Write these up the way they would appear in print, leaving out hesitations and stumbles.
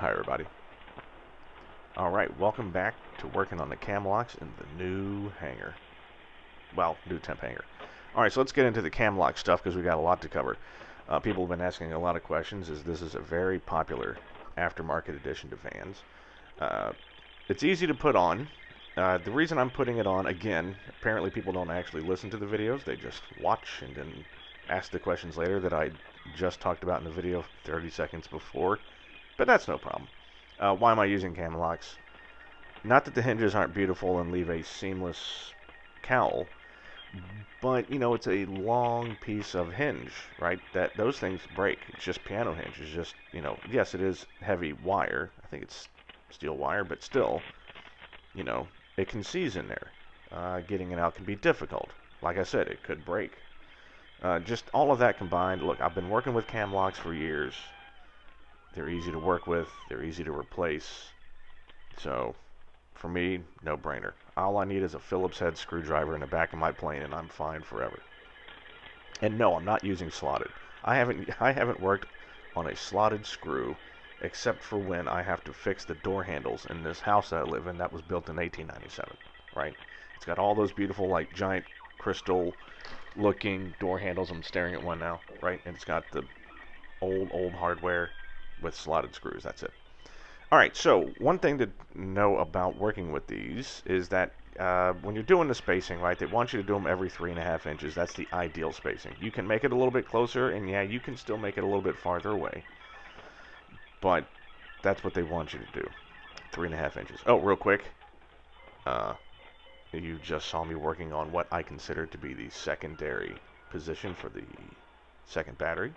Hi everybody. Alright, welcome back to working on the Camlocks in the new hangar. Well, new temp hangar. Alright, so let's get into the Camlock stuff because we got a lot to cover. People have been asking a lot of questions as this is a very popular aftermarket addition to vans. It's easy to put on. The reason I'm putting it on, again, apparently people don't actually listen to the videos, they just watch and then ask the questions later that I just talked about in the video 30 seconds before, but that's no problem. Why am I using Camlocks? Not that the hinges aren't beautiful and leave a seamless cowl, but, you know, it's a long piece of hinge, right? That those things break. It's just piano hinge. It's just, you know, yes, it is heavy wire. I think it's steel wire, but still, you know, it can seize in there. Getting it out can be difficult. Like I said, it could break. Just all of that combined. Look, I've been working with Camlocks for years. They're easy to work with. They're easy to replace. So, for me, no brainer. All I need is a Phillips head screwdriver in the back of my plane, and I'm fine forever. And no, I'm not using slotted. I haven't worked on a slotted screw except for when I have to fix the door handles in this house that I live in that was built in 1897. Right? It's got all those beautiful, like, giant crystal-looking door handles. I'm staring at one now, right? And it's got the old hardware with slotted screws. That's it. Alright, so one thing to know about working with these is that when you're doing the spacing, right, they want you to do them every 3.5 inches. That's the ideal spacing. You can make it a little bit closer, and yeah, you can still make it a little bit farther away. But that's what they want you to do. 3.5 inches. Oh, real quick. You just saw me working on what I consider to be the secondary position for the second battery.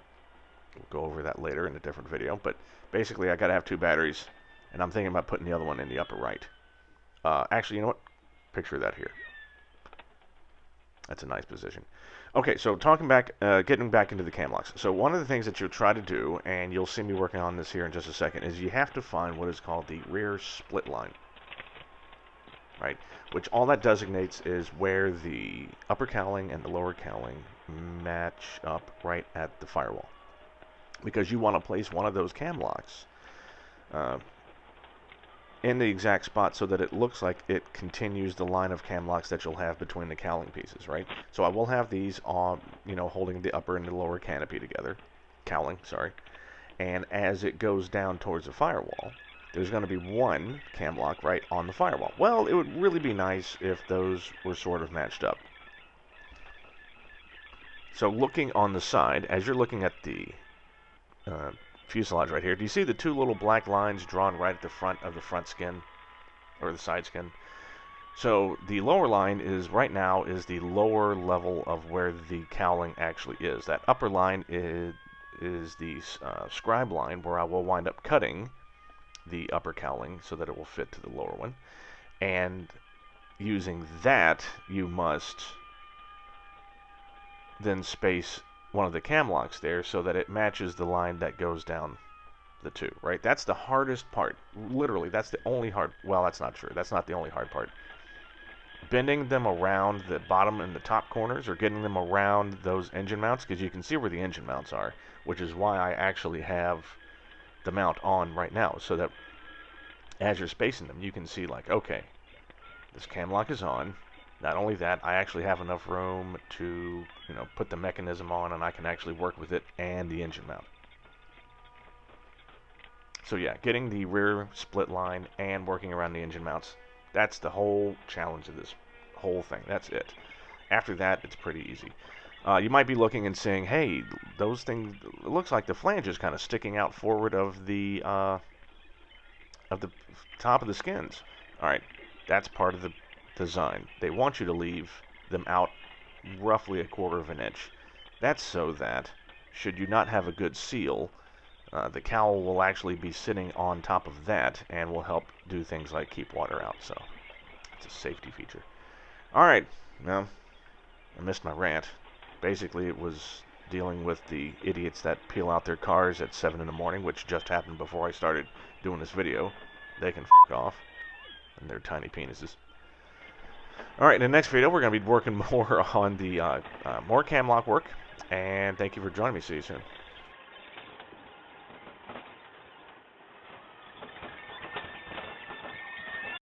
We'll go over that later in a different video, but basically I gotta have two batteries, and I'm thinking about putting the other one in the upper right. Actually, you know what? Picture that here. That's a nice position. Okay, so getting back into the Camlocks. So one of the things that you'll try to do, and you'll see me working on this here in just a second, is you have to find what is called the rear split line. Right? Which all that designates is where the upper cowling and the lower cowling match up right at the firewall. Because you want to place one of those Camlocks in the exact spot so that it looks like it continues the line of Camlocks that you'll have between the cowling pieces, right? So I will have these on, you know, holding the upper and the lower canopy together, cowling, sorry. And as it goes down towards the firewall, there's going to be one Camlock right on the firewall. Well, it would really be nice if those were sort of matched up. So looking on the side, as you're looking at the fuselage right here. Do you see the two little black lines drawn right at the front of the front skin, or the side skin? So the lower line is right now is the lower level of where the cowling actually is. That upper line is the scribe line where I will wind up cutting the upper cowling so that it will fit to the lower one. And using that, you must then space one of the Camlocks there so that it matches the line that goes down the two, right? That's the hardest part. Literally, that's the only hard... Well, that's not true. That's not the only hard part. Bending them around the bottom and the top corners, or getting them around those engine mounts, because you can see where the engine mounts are, which is why I actually have the mount on right now, so that as you're spacing them, you can see, like, okay, this Camlock is on. Not only that, I actually have enough room to, you know, put the mechanism on, and I can actually work with it and the engine mount. So yeah, getting the rear split line and working around the engine mounts, that's the whole challenge of this whole thing. That's it. After that, it's pretty easy. You might be looking and saying, hey, those things, it looks like the flange is kind of sticking out forward of the top of the skins. Alright, that's part of the design. They want you to leave them out roughly 1/4 of an inch. That's so that, should you not have a good seal, the cowl will actually be sitting on top of that and will help do things like keep water out. So it's a safety feature. Alright, now, I missed my rant. Basically, it was dealing with the idiots that peel out their cars at 7 in the morning, which just happened before I started doing this video. They can f*** off, and their tiny penises. Alright, in the next video, we're going to be working more on the more Camlock work, and thank you for joining me. See you soon.